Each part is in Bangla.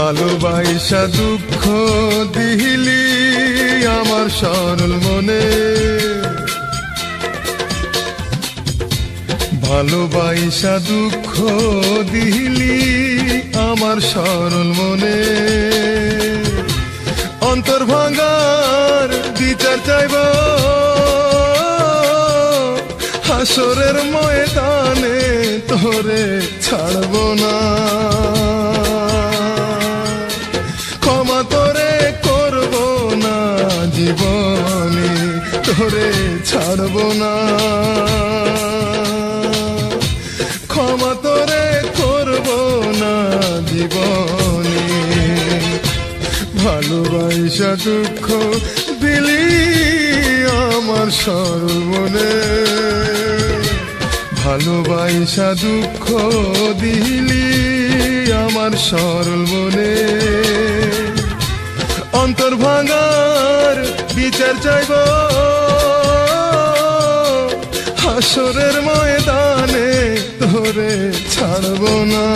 ভালোবাসা দুঃখ দিলি আমার সরল মনে, ভালোবাসা দুঃখ দিলি আমার সরল মনে। অন্তর ভাঙার বিচার চাইব হাসরের ময়দানে, তোরে ছাড়ব না। ক্ষমা তোরে করব না জীবনে, তোরে ছাড়ব না। ক্ষমা তোরে করব না জীবনে। ভালোবাসা দুঃখ দিলি আমার সরল মনে, ভালোবাসা দুঃখ দিলি আমার সরল মনে। অন্তর ভাঙার বিচার চাইব হাসরের ময়দানে, তোরে ছাড়ব না।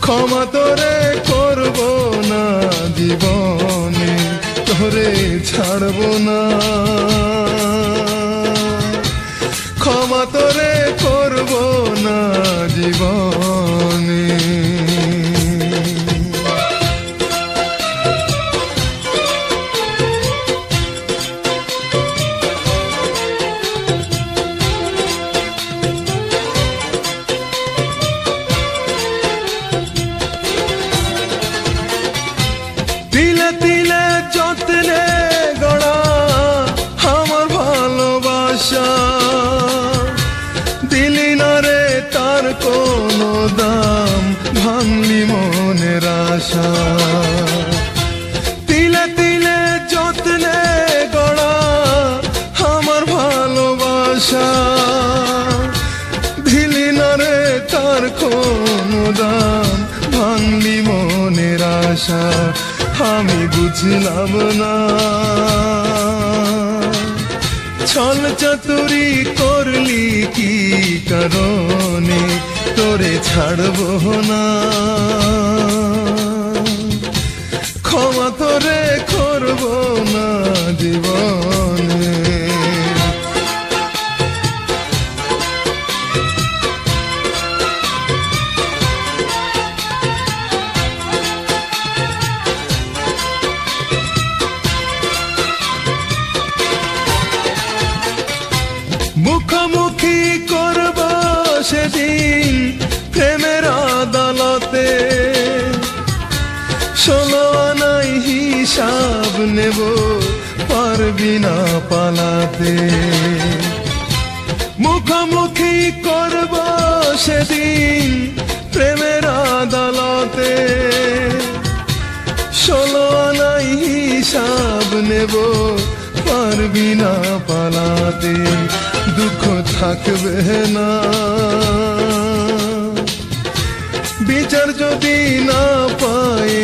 ক্ষমা তোরে করব না জীবনে, তোরে ছাড়ব না। ক্ষমা তোরে করব না জীবনে। তিলে তিলে যত্নে গড়া আমার ভালোবাসা, দিলি না রে তার কোনো দাম, ভাঙলি মনের আশা। তিলে তিলে যত্নে গড়া আমার ভালোবাসা, দিলি না রে তার কোনো দাম, ভাঙলি মনের আশা। আমি বুঝলাম না ছল চাতুরি করলি কি কারণে, তোরে ছাড়ব না। ক্ষমা তোরে করব না জীবনে। মুখোমুখি করব সেদিন প্রেমের আদালতে, 16 আনাই হিসাব নেব, পারবি না পালাতে। মুখোমুখি করব সেদিন প্রেমের আদালতে, 16 আনাই হিসাব নেব, পারবি না পালাতে। দুঃখ থাকবে না বিচার যদি না পাই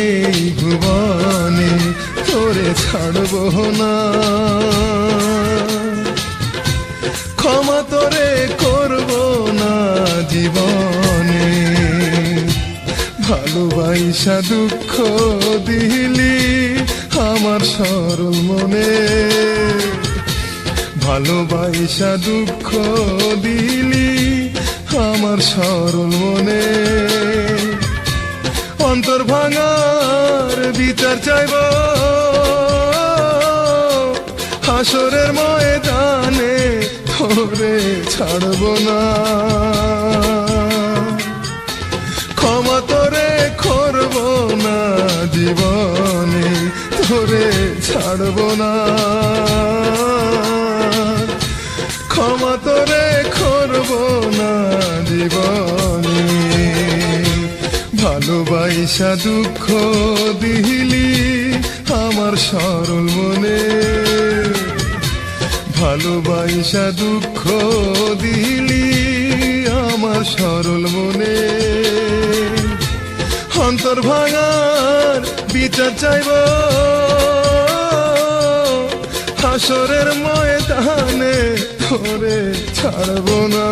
ভুবনে, তোরে ছাড়ব না। ক্ষমা তোরে করব না জীবনে। ভালোবাসা দুঃখ দিলি আমার সরল মনে, ভালোবাসা দুঃখ দিলি আমার সরল মনে। অন্তর ভাঙার বিচার চাইব হাসরের ময়দানে, তোরে ছাড়ব না। ক্ষমা তোরে করব না জীবনে, তোরে ছাড়ব না। ক্ষমা তোরে করব না জীবনে। ভালোবাসা দুঃখ দিলি আমার সরল মনে, ভালোবাসা দুঃখ দিলি আমার সরল মনে। অন্তর ভাঙার বিচার চাইব হাসরের ময়দানে, তোরে ছাড়ব না।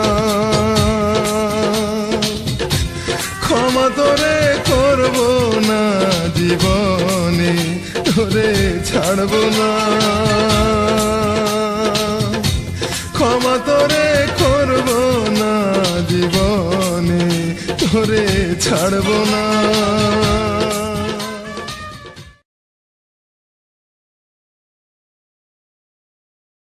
ক্ষমা তোরে করব না জীবনে, তোরে ছাড়ব না। ক্ষমা তোরে করব না জীবনে, তোরে ছাড়ব না।